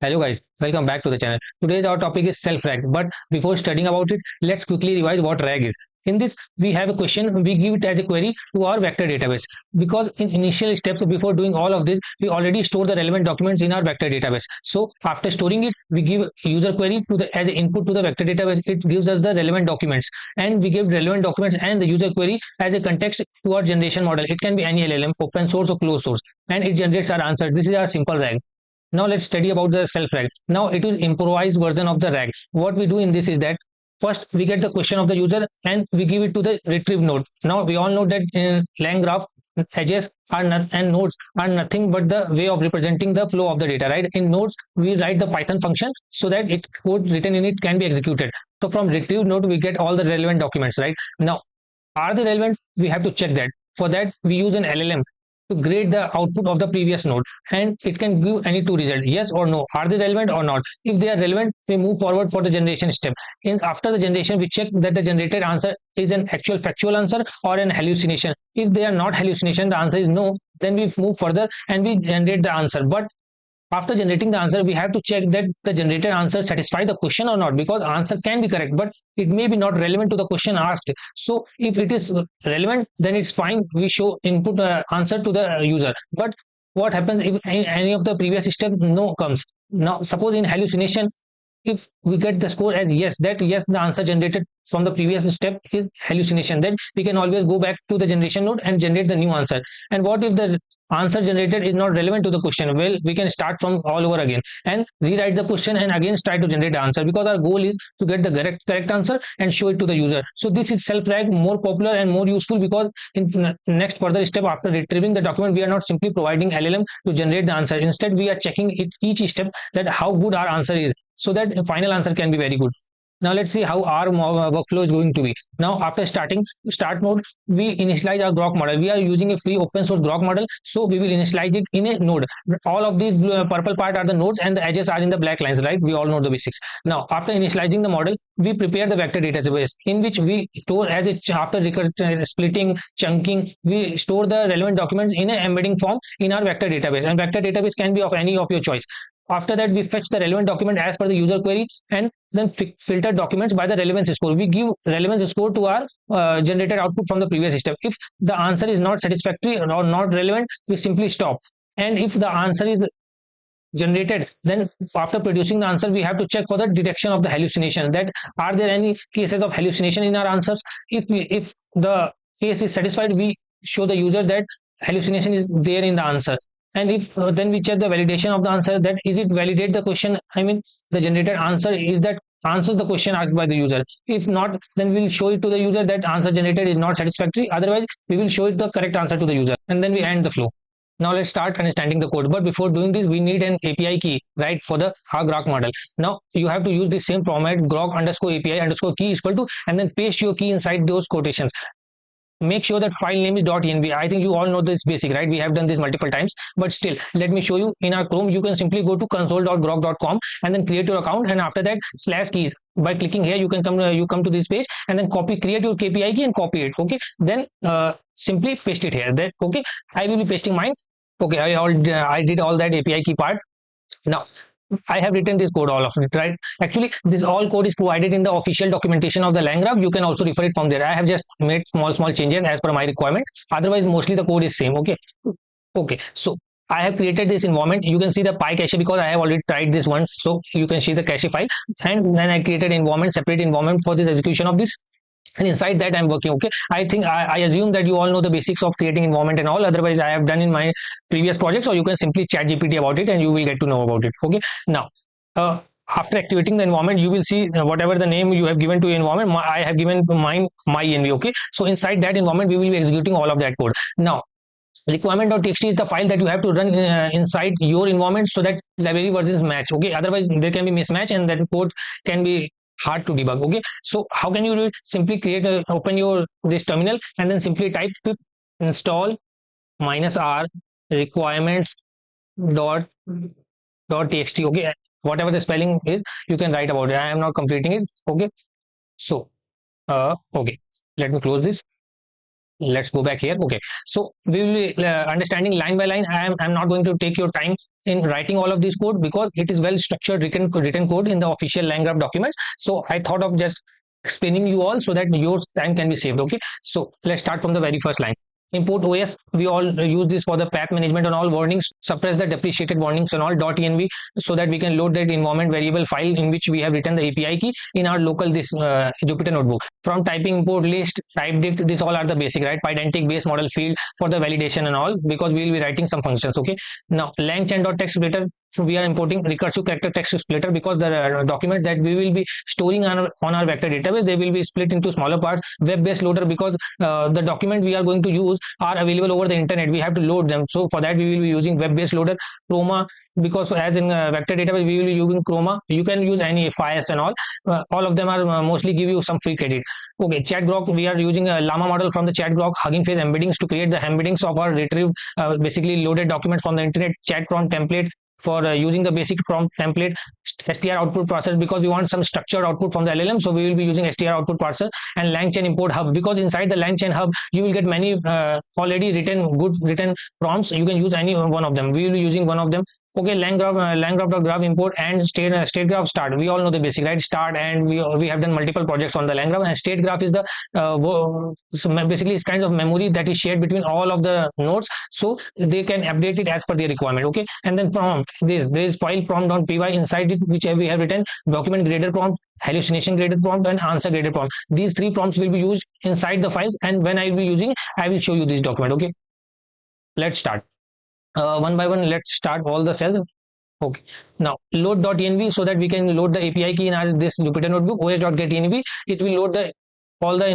Hello guys, welcome back to the channel. Today's our topic is self-RAG. But before studying about it, let's quickly revise what RAG is. In this, we have a question, we give it as a query to our vector database. Because in initial steps, before doing all of this, we already store the relevant documents in our vector database. So after storing it, we give user query to the as an input to the vector database. It gives us the relevant documents. And we give relevant documents and the user query as a context to our generation model. It can be any LLM, open source or closed source. And it generates our answer. This is our simple RAG. Now let's study about the self RAG. Now it is improvised version of the RAG. What we do in this is that first we get the question of the user and we give it to the retrieve node. Now we all know that in LangGraph, edges are not and nodes are nothing but the way of representing the flow of the data, right? In nodes we write the Python function so that it code written in it can be executed. So from retrieve node we get all the relevant documents, right? Now are they relevant? We have to check that. For that we use an LLM to grade the output of the previous node, and it can give any two results, yes or no. Are they relevant or not? If they are relevant, we move forward for the generation step. In after the generation, we check that the generated answer is an actual factual answer or an hallucination. If they are not hallucination, the answer is no, then we move further and we generate the answer. But after generating the answer, we have to check that the generated answer satisfy the question or not, because answer can be correct but it may be not relevant to the question asked. So if it is relevant, then it's fine, we show input answer to the user. But what happens if any of the previous step no comes? Now suppose in hallucination, if we get the score as yes, that yes, the answer generated from the previous step is hallucination, then we can always go back to the generation node and generate the new answer. And what if the answer generated is not relevant to the question? Well, we can start from all over again and rewrite the question and again try to generate the answer, because our goal is to get the correct answer and show it to the user. So this is self RAG more popular and more useful, because in next further step after retrieving the document, we are not simply providing LLM to generate the answer. Instead we are checking it each step that how good our answer is, so that final answer can be very good. Now let's see how our workflow is going to be. Now after starting start mode, we initialize our Grok model. We are using a free open source Grok model, so we will initialize it in a node. All of these purple part are the nodes and the edges are in the black lines, right? We all know the basics. Now after initializing the model, we prepare the vector database in which we store as a after splitting, chunking, we store the relevant documents in an embedding form in our vector database, and vector database can be of any of your choice. After that, we fetch the relevant document as per the user query and then filter documents by the relevance score. We give relevance score to our generated output from the previous step. If the answer is not satisfactory or not relevant, we simply stop. And if the answer is generated, then after producing the answer, we have to check for the detection of the hallucination, that are there any cases of hallucination in our answers. If the case is satisfied, we show the user that hallucination is there in the answer. And if then we check the validation of the answer, that is it validate the question, I mean the generated answer is that answers the question asked by the user. If not, then we'll show it to the user that answer generated is not satisfactory. Otherwise we will show it the correct answer to the user, and then we end the flow. Now let's start understanding the code. But before doing this, we need an API key, right, for the Grok model. Now you have to use the same format, Grok underscore API underscore key is equal to, and then paste your key inside those quotations. Make sure that file name is .env. I think you all know this basic, right? We have done this multiple times, but still let me show you. In our Chrome, you can simply go to console.grok.com and then create your account, and after that /key, by clicking here you can come to this page and then create your KPI key and copy it. Okay, then simply paste it here. That okay, I will be pasting mine. Okay, I did all that API key part. Now I have written this code, all of it, right? Actually, this all code is provided in the official documentation of the LangGraph. You can also refer it from there. I have just made small changes as per my requirement. Otherwise, mostly the code is same. Okay. So I have created this environment. You can see the PyCache because I have already tried this once. So you can see the cache file, and then I created environment, separate environment for this execution of this. And inside that I'm working. Okay, I think I assume that you all know the basics of creating environment and all. Otherwise I have done in my previous projects, or you can simply chat GPT about it and you will get to know about it. Okay, now after activating the environment, you will see whatever the name you have given to your environment. I have given mine my-env. Okay, so inside that environment we will be executing all of that code. Now requirement.txt is the file that you have to run inside your environment, so that library versions match. Okay, otherwise there can be mismatch and that code can be hard to debug. Okay, so how can you do it? Simply open your this terminal and then simply type pip install -r requirements dot txt. Okay, whatever the spelling is, you can write about it. I am not completing it. Okay, so okay, let me close this. Let's go back here. Okay, so we will be understanding line by line. I'm not going to take your time in writing all of this code because it is well structured written code in the official LangGraph documents. So I thought of just explaining you all so that your time can be saved. Okay, so let's start from the very first line. Import OS, we all use this for the path management and all warnings, suppress the depreciated warnings and all .env, so that we can load that environment variable file in which we have written the API key in our local this Jupyter notebook. From typing import list, type dict, this all are the basic, right? Pydantic base model field for the validation and all, because we will be writing some functions. Okay, now langchain.text splitter, so we are importing recursive character text splitter because the document that we will be storing on our vector database, they will be split into smaller parts. Web-based loader, because the document we are going to use are available over the internet, we have to load them. So for that we will be using web-based loader. Chroma, because as in vector database we will be using Chroma. You can use any FIS and all of them are mostly give you some free credit. Okay, ChatGrok, we are using a Llama model from the ChatGrok Hugging Face embeddings to create the embeddings of our retrieved basically loaded documents from the internet. Chat prompt template for using the basic prompt template. str output parser, because we want some structured output from the LLM, so we will be using str output parser. And langchain import hub, because inside the langchain hub you will get many already written prompts. You can use any one of them. We will be using one of them. Okay, langgraph.graph import and state graph start. We all know the basic, right? Start, and we have done multiple projects on the langgraph. And state graph is the so basically it's kind of memory that is shared between all of the nodes, so they can update it as per their requirement. Okay, and then prompt, there is file prompt.py, inside it which we have written document graded prompt, hallucination graded prompt, and answer graded prompt. These three prompts will be used inside the files, and when I will be using, I will show you this document. Okay, let's start. One by one, let's start all the cells. Okay, now load.env, so that we can load the API key in our this Jupyter notebook. os.getEnv, it will load the all the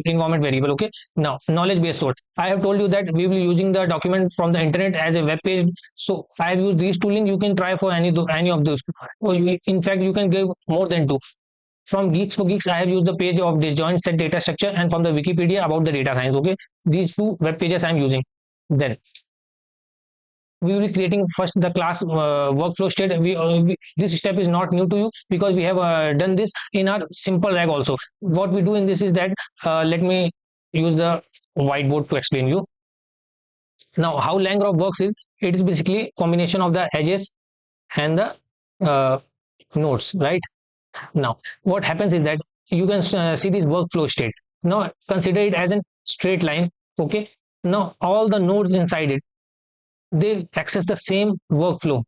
environment variable. Okay, now knowledge base sort, I have told you that we will be using the document from the internet as a web page, so I have used these tooling. You can try for any of those, or in fact you can give more than two. From Geeks for Geeks, I have used the page of disjoint set data structure, and from the Wikipedia about the data science. Okay, these two web pages I am using. Then we will be creating first the class workflow state. This step is not new to you because we have done this in our simple rag also. What we do in this is that let me use the whiteboard to explain you. Now how langgraph works is, it is basically combination of the edges and the nodes, right? Now what happens is that you can see this workflow state. Now consider it as a straight line. Okay, now all the nodes inside it, they access the same workflow.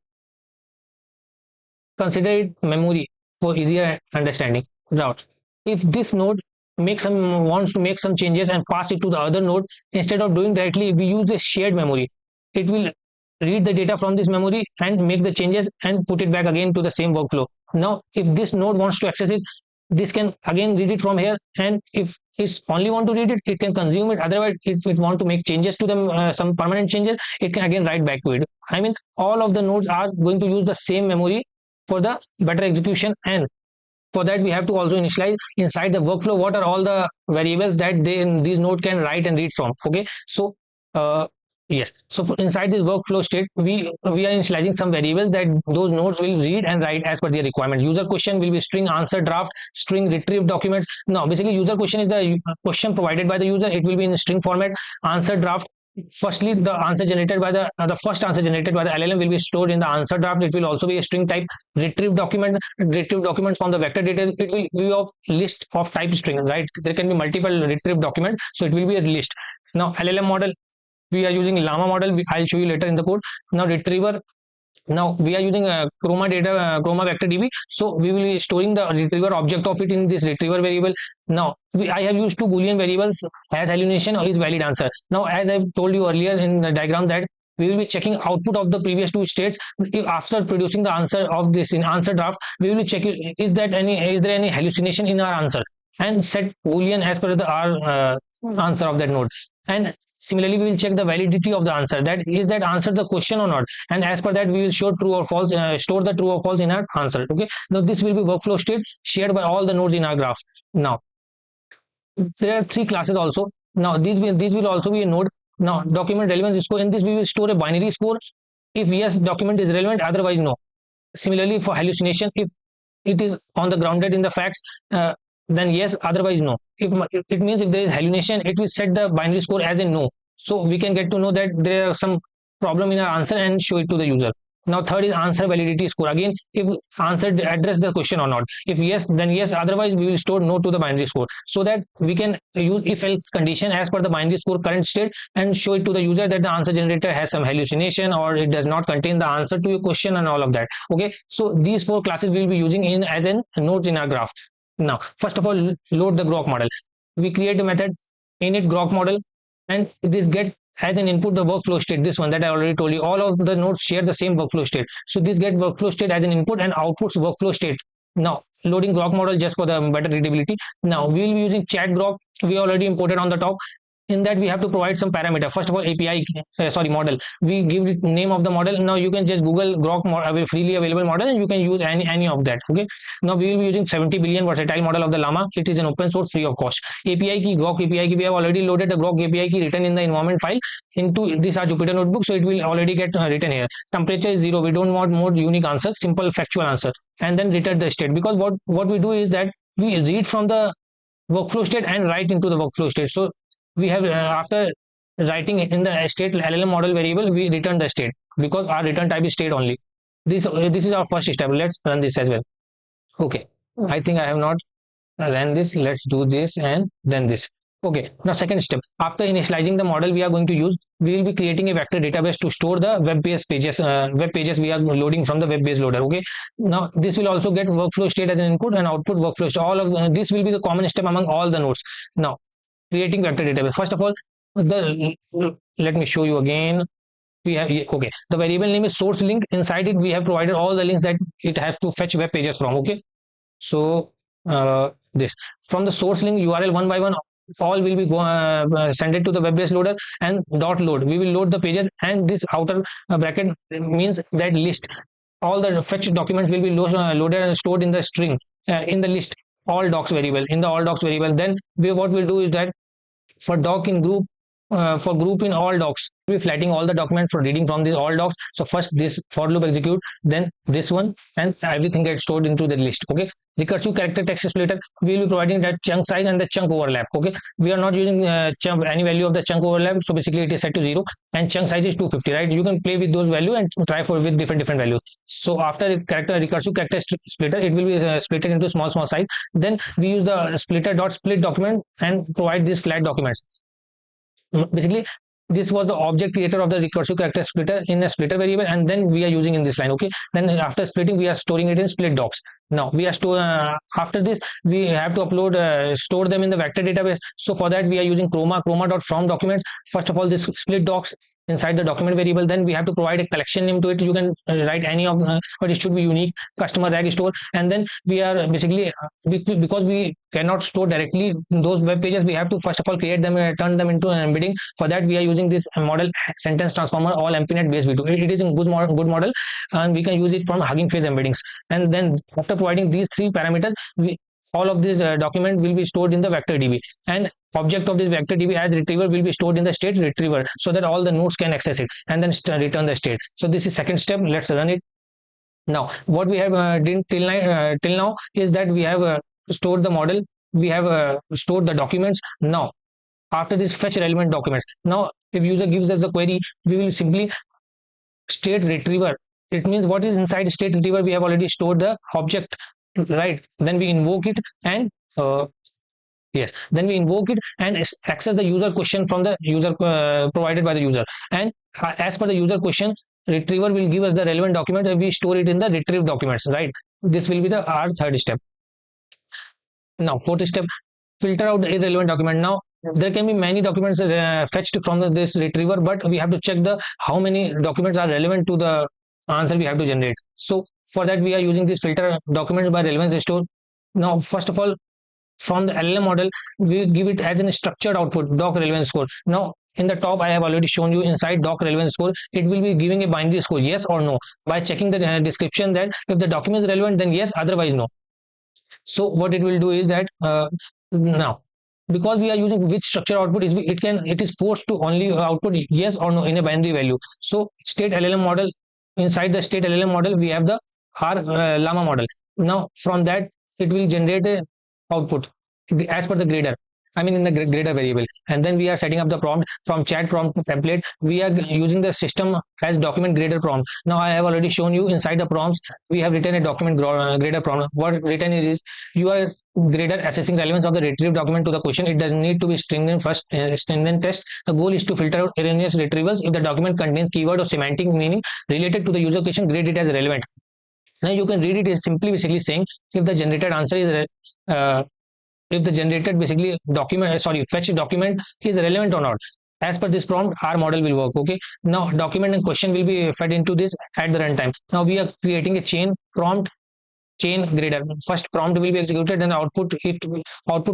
Consider it memory for easier understanding. Now, if this node wants to make some changes and pass it to the other node, instead of doing directly, we use a shared memory. It will read the data from this memory and make the changes and put it back again to the same workflow. Now, if this node wants to access it, this can again read it from here, and if it only want to read it, it can consume it. Otherwise, if it want to make changes to them, some permanent changes, it can again write back to it. I mean, all of the nodes are going to use the same memory for the better execution, and for that we have to also initialize inside the workflow what are all the variables that these node can write and read from. Okay, so yes, so inside this workflow state, we are initializing some variables that those nodes will read and write as per their requirement. User question will be string answer draft, string retrieve documents. Now basically user question is the question provided by the user. It will be in string format. Answer draft, firstly the answer generated by the first answer generated by the LLM will be stored in the answer draft. It will also be a string type. Retrieve documents from the vector data, it will be of list of type string, right? There can be multiple retrieve documents, so it will be a list. Now LLM model, we are using Llama model. I'll show you later in the code. Now retriever, now we are using Chroma vector DB, so we will be storing the retriever object of it in this retriever variable. Now I have used two boolean variables as hallucination or is valid answer. Now as I've told you earlier in the diagram that we will be checking output of the previous two states. After producing the answer of this in answer draft, we will be checking is there any hallucination in our answer, and set boolean as per our answer of that node. And similarly, we will check the validity of the answer, that is that answer the question or not, and as per that we will show true or false, store the true or false in our answer. Okay, now this will be workflow state shared by all the nodes in our graph. Now there are three classes also. Now these will also be a node. Now document relevance score, in this we will store a binary score. If yes, document is relevant, otherwise no. Similarly for hallucination, if it is on the grounded in the facts, then yes, otherwise no. If it means if there is hallucination, it will set the binary score as a no, so we can get to know that there are some problem in our answer and show it to the user. Now third is answer validity score. Again, if answer address the question or not. If yes, then yes. Otherwise, we will store no to the binary score, so that we can use if else condition as per the binary score current state and show it to the user that the answer generator has some hallucination or it does not contain the answer to your question and all of that. Okay, so these four classes we will be using in as an nodes in our graph. Now, first of all, load the grok model. We create a method init grok model, and this get as an input the workflow state. This one that I already told you, all of the nodes share the same workflow state, so this get workflow state as an input and outputs workflow state. Now loading grok model just for the better readability. Now we will be using chat grok. We already imported on the top. In that we have to provide some parameter. First of all, API model, we give it name of the model. Now you can just google grok freely available model and you can use any of that. Okay, now we will be using 70 billion versatile model of the llama. It is an open source free of cost. API key, grok API key, we have already loaded the grok API key written in the environment file into this our Jupyter notebook, so it will already get written here. Temperature is 0. We don't want more unique answer, simple factual answer. And then return the state, because what we do is that we read from the workflow state and write into the workflow state. So we have after writing in the state LLM model variable, we return the state because our return type is state only. This is our first step. Let's run this as well. Okay, I think I have not run this. Let's do this and then this. Okay, now second step, after initializing the model we are going to use, we will be creating a vector database to store the web-based pages, web pages we are loading from the web-based loader. Okay, now this will also get workflow state as an input and output workflow state. All of this will be the common step among all the nodes. Now creating vector database. First of all, let me show you again. We have, okay, the variable name is source link. Inside it we have provided all the links that it has to fetch web pages from. Okay, so this from the source link URL one by one, all will be send it to the web-based loader and dot load. We will load the pages, and this outer bracket means that list. All the fetch documents will be loaded and stored in the string in the list all docs variable, in the all docs variable. Then what we'll do is that for doc in group, for group in all docs, we'll be flattening all the documents for reading from these all docs. So first this for loop execute, then this one, and everything gets stored into the list. Okay, recursive character text splitter, we will be providing that chunk size and the chunk overlap. Okay, we are not using any value of the chunk overlap, so basically it is set to 0, and chunk size is 250, right? You can play with those value and try for with different values. So after recursive character splitter, it will be split into small size. Then we use the splitter dot split document and provide these flat documents. Basically this was the object creator of the recursive character splitter in a splitter variable, and then we are using in this line. Okay, then after splitting we are storing it in split docs. Now we are after this we have to upload store them in the vector database. So for that we are using chroma.from documents. First of all, this split docs inside the document variable, then we have to provide a collection name to it. You can write any of but it should be unique, customer rag store. And then we are basically because we cannot store directly those web pages, we have to first of all create them and turn them into an embedding. For that we are using this model sentence transformer all MPNet based v2. It is a good model and we can use it from Hugging Face embeddings. And then after providing these three parameters, all of this document will be stored in the vector db, and object of this vector db as retriever will be stored in the state retriever, so that all the nodes can access it and then return the state. So this is second step. Let's run it. Now what we have did till now is that we have stored the model, we have stored the documents. Now after this fetch relevant documents, now if user gives us the query, we will simply state retriever. It means what is inside state retriever, we have already stored the object, right? Then we invoke it and yes, then we invoke it and access the user question from the user provided by the user, and as per the user question, retriever will give us the relevant document and we store it in the retrieve documents, right? This will be the our third step. Now fourth step, filter out the irrelevant document. Now there can be many documents fetched from this retriever, but we have to check the how many documents are relevant to the answer we have to generate. So for that we are using this filter document by relevance store. Now first of all, from the LLM model we give it as a structured output doc relevance score. Now in the top I have already shown you, inside doc relevance score it will be giving a binary score yes or no by checking the description, that if the document is relevant then yes, otherwise no. So what it will do is that now because we are using which structure output is, it is forced to only output yes or no in a binary value. So state LLM model, inside the state LLM model we have the llama model. Now from that it will generate a output as per the grader. I mean in the grader variable, and then we are setting up the prompt from chat prompt template. We are using the system as document grader prompt. Now I have already shown you inside the prompts we have written a document grader prompt. What written is you are grader assessing relevance of the retrieved document to the question. It doesn't need to be stringent first, stringent test. The goal is to filter out erroneous retrievals. If the document contains keyword or semantic meaning related to the user question, grade it as relevant. Now you can read it as simply basically saying if the generated answer is uh, if the generated basically document fetch document is relevant or not. As per this prompt our model will work. Okay, now document and question will be fed into this at the runtime. Now we are creating a chain grader. First prompt will be executed and output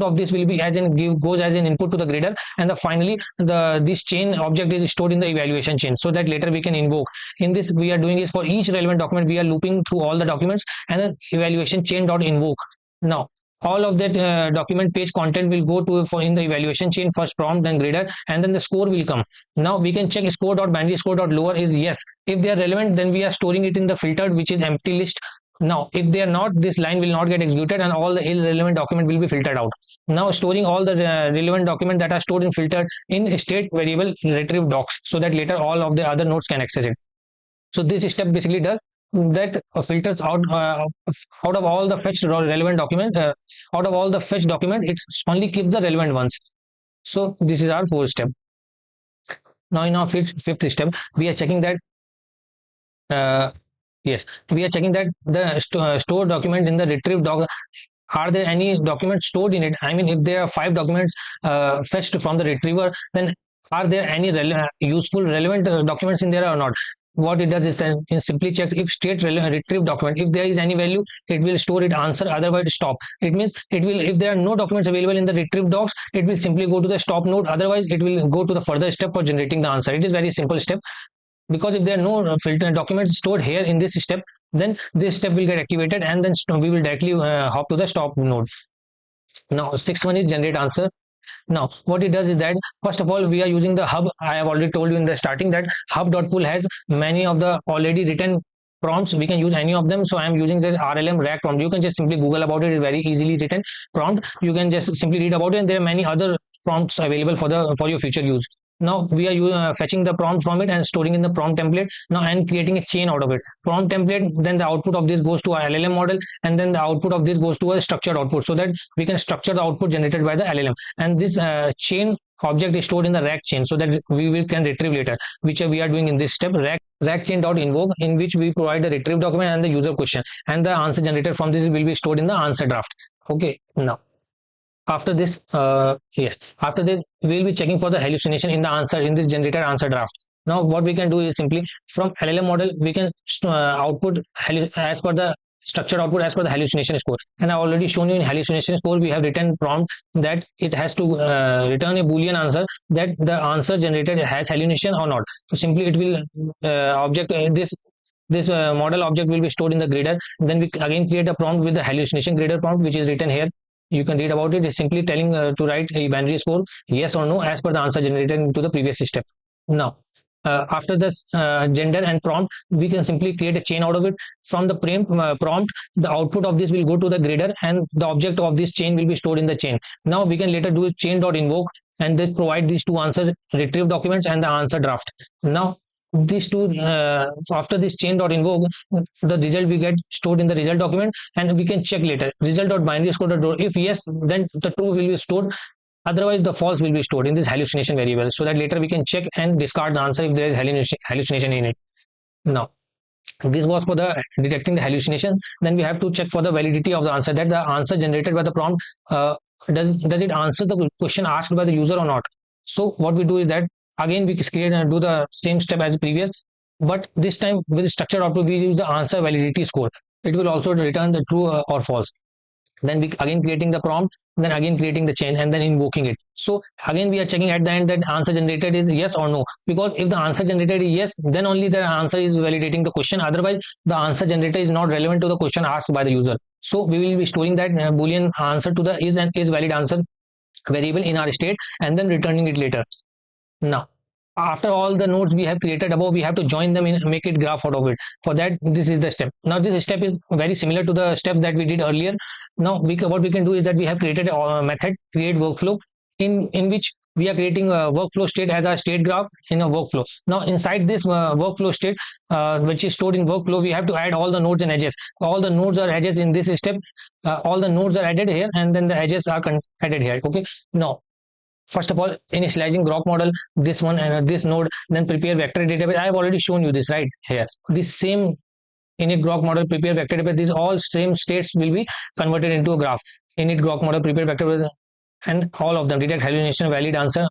of this will be as in goes as an input to the grader, and finally this chain object is stored in the evaluation chain so that later we can invoke. In this we are doing is for each relevant document we are looping through all the documents and the evaluation chain dot invoke. Now all of that document page content will go to for in the evaluation chain, first prompt then grader, and then the score will come. Now we can check score dot binary score dot lower is yes. If they are relevant, then we are storing it in the filtered, which is empty list. Now if they are not, this line will not get executed and all the irrelevant document will be filtered out. Now storing all the relevant document that are stored in filtered in state variable retrieve docs so that later all of the other nodes can access it. So this step basically does that filters out of all the fetched relevant document, out of all the fetched document, it only keeps the relevant ones. So this is our fourth step. Now in our fifth step we are checking that yes, we are checking that the stored document in the retrieve doc, are there any documents stored in it? I mean, if there are 5 documents fetched from the retriever, then are there any useful relevant documents in there or not? What it does is then simply check if state retrieve document, if there is any value it will store it answer, otherwise stop. It means it will, if there are no documents available in the retrieve docs, it will simply go to the stop node, otherwise it will go to the further step for generating the answer. It is very simple step, because if there are no filter documents stored here in this step, then this step will get activated and then we will directly hop to the stop node. Now sixth one is generate answer. Now what it does is that first of all we are using the hub. I have already told you in the starting that hub.pool has many of the already written prompts. We can use any of them, so I am using this RLM RAG prompt. You can just simply google about it. It's very easily written prompt. You can just simply read about it, and there are many other prompts available for your future use. Now we are fetching the prompt from it and storing in the prompt template now and creating a chain out of it. Prompt template, then the output of this goes to our LLM model, and then the output of this goes to a structured output, so that we can structure the output generated by the LLM. And this chain object is stored in the RAG chain so that we can retrieve later, which we are doing in this step. RAG chain dot invoke, in which we provide the retrieve document and the user question, and the answer generated from this will be stored in the answer draft. Okay, now after this after this we'll be checking for the hallucination in the answer in this generated answer draft. Now what we can do is simply from LLM model we can output as per the structured output as per the hallucination score, and I already shown you in hallucination score we have written prompt that it has to return a boolean answer that the answer generated has hallucination or not. So simply it will object this model object will be stored in the grader. Then we again create a prompt with the hallucination grader prompt, which is written here. You can read about it. It's simply telling to write a binary score yes or no as per the answer generated into the previous step. Now after this gender and prompt, we can simply create a chain out of it. From the prompt, the output of this will go to the grader, and the object of this chain will be stored in the chain. Now we can later do is chain dot invoke, and this provide these two answer retrieve documents and the answer draft. Now these two after this chain dot invoke, the result we get stored in the result document, and we can check later result dot binary score dot, if yes then the true will be stored, otherwise the false will be stored in this hallucination variable, so that later we can check and discard the answer if there is hallucination in it. Now this was for the detecting the hallucination. Then we have to check for the validity of the answer, that the answer generated by the prompt does it answer the question asked by the user or not. So what we do is that again we create and do the same step as previous, but this time with structured output we use the answer validity score. It will also return the true or false. Then we again creating the prompt, then again creating the chain, and then invoking it. So again we are checking at the end that answer generated is yes or no, because if the answer generated is yes, then only the answer is validating the question, otherwise the answer generator is not relevant to the question asked by the user. So we will be storing that boolean answer to the is and is valid answer variable in our state, and then returning it later. Now after all the nodes we have created above, we have to join them in, make it graph out of it. For that this is the step. Now this step is very similar to the steps that we did earlier. Now what we can do is that we have created a method create workflow. in which we are creating a workflow state as a state graph in a workflow. Now inside this workflow state, which is stored in workflow, we have to add all the nodes and edges. All the nodes or edges in this step, all the nodes are added here, and then the edges are added here. Okay. Now first of all, initializing grok model, this one and this node, then prepare vector database. I have already shown you this right here. This same init grok model, prepare vector database, these all same states will be converted into a graph. Init grok model, prepare vector, and all of them detect hallucination, valid answer.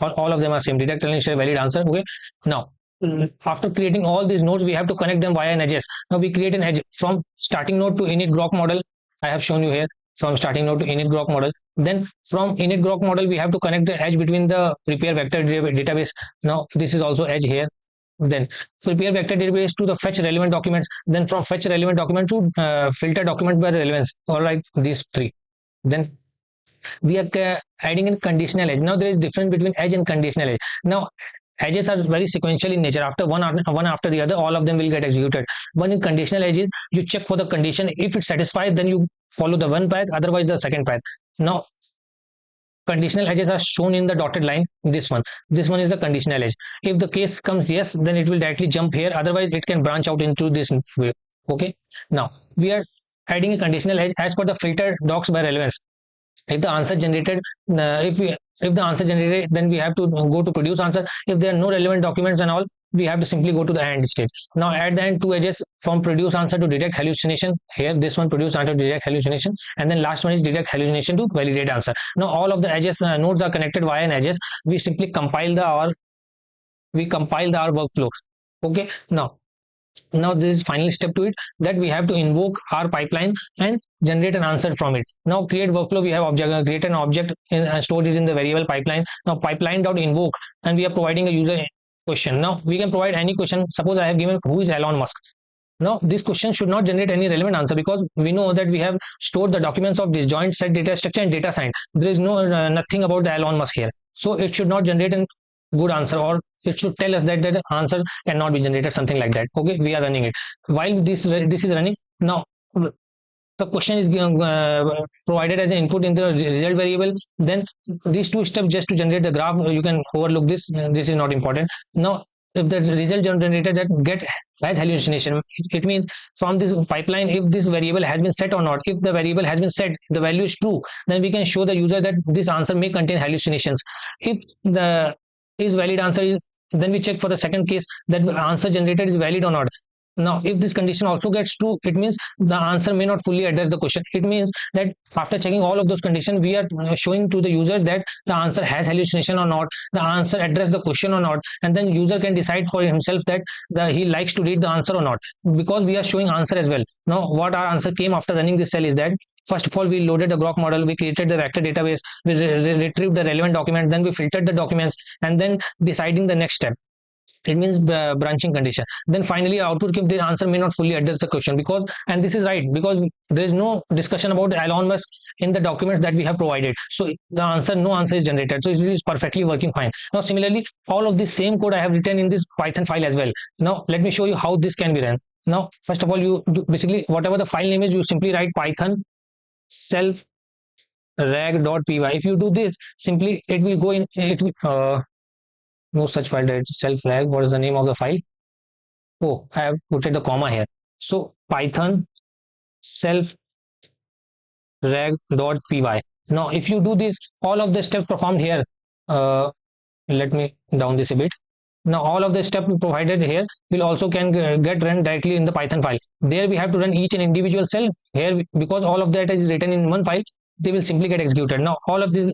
All of them are same, detect hallucination, valid answer. Okay. Now after creating all these nodes, we have to connect them via an edges. Now we create an edge from starting node to init grok model. I have shown you here, from starting node to init grok model. Then from init grok model, we have to connect the edge between the prepare vector database. Now this is also edge here. Then prepare vector database to the fetch relevant documents. Then from fetch relevant document to filter document by relevance. All right, these three. Then we are adding in conditional edge. Now there is difference between edge and conditional edge. Now edges are very sequential in nature. After one after the other, all of them will get executed. But in conditional edges, you check for the condition. If it's satisfied, then you follow the one path, otherwise the second path. Now conditional edges are shown in the dotted line. This one is the conditional edge. If the case comes yes, then it will directly jump here, otherwise it can branch out into this way. Okay. Now we are adding a conditional edge as per the filter docs by relevance. If the answer generated, if the answer generated, then we have to go to produce answer. If there are no relevant documents and all, we have to simply go to the AND state. Now at the end, two edges from produce answer to detect hallucination. Here this one, produce answer to detect hallucination, and then last one is detect hallucination to validate answer. Now all of the edges nodes are connected via an edges. We simply compile the our workflow. Okay. Now this is final step to it, that we have to invoke our pipeline and generate an answer from it. Now create workflow, we have object, create an object and stored it in the variable pipeline. Now pipeline.invoke, and we are providing a user question. Now we can provide any question. Suppose I have given who is Elon Musk. Now this question should not generate any relevant answer, because we know that we have stored the documents of disjoint, set, data structure, and data sign. There is no nothing about the Elon Musk here, so it should not generate a good answer, or it should tell us that the answer cannot be generated, something like that. Okay, we are running it. While this is running, now the question is provided as an input in the result variable. Then these two steps just to generate the graph, you can overlook this. This is not important. Now if the result generated that get has hallucination, it means from this pipeline, if this variable has been set or not. If the variable has been set, the value is true, then we can show the user that this answer may contain hallucinations. If the is valid answer is, then we check for the second case that the answer generated is valid or not. Now if this condition also gets true, it means the answer may not fully address the question. It means that after checking all of those conditions, we are showing to the user that the answer has hallucination or not, the answer address the question or not, and then user can decide for himself that he likes to read the answer or not, because we are showing answer as well. Now what our answer came after running this cell is that, first of all, we loaded the grok model, we created the vector database, we retrieved the relevant document, then we filtered the documents, and then deciding the next step. It means branching condition. Then finally output came, the answer may not fully address the question, because, and this is right, because there is no discussion about Elon Musk in the documents that we have provided, so the answer, no answer is generated, so it is perfectly working fine. Now similarly, all of this same code I have written in this Python file as well. Now let me show you how this can be run. Now first of all, you do basically whatever the file name is, you simply write Python self rag.py. If you do this, simply it will go in, it will no such file, that self rag. What is the name of the file? Oh, I have put the comma here. So Python self rag.py. Now if you do this, all of the steps performed here, let me down this a bit. Now all of the steps provided here will also can get run directly in the Python file. There we have to run each and individual cell. Here, because all of that is written in one file, they will simply get executed. Now all of these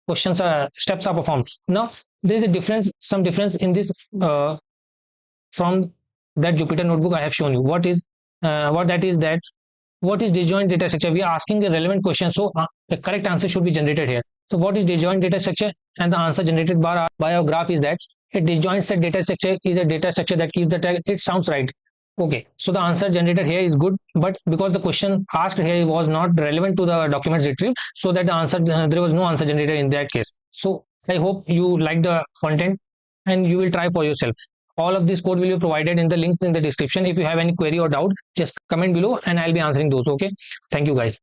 questions steps are performed. Now there is a difference, some difference in this from that Jupyter notebook I have shown you. What is what is disjoint data structure? We are asking a relevant question, so the correct answer should be generated here. So what is disjoint data structure? And the answer generated by our graph is that a disjoint set data structure is a data structure that keeps the tag. It sounds right. Okay, so the answer generated here is good, but because the question asked here was not relevant to the documents retrieved, so that the answer there was no answer generated in that case. So I hope you like the content and you will try for yourself. All of this code will be provided in the link in the description. If you have any query or doubt, just comment below and I'll be answering those. Okay, thank you guys.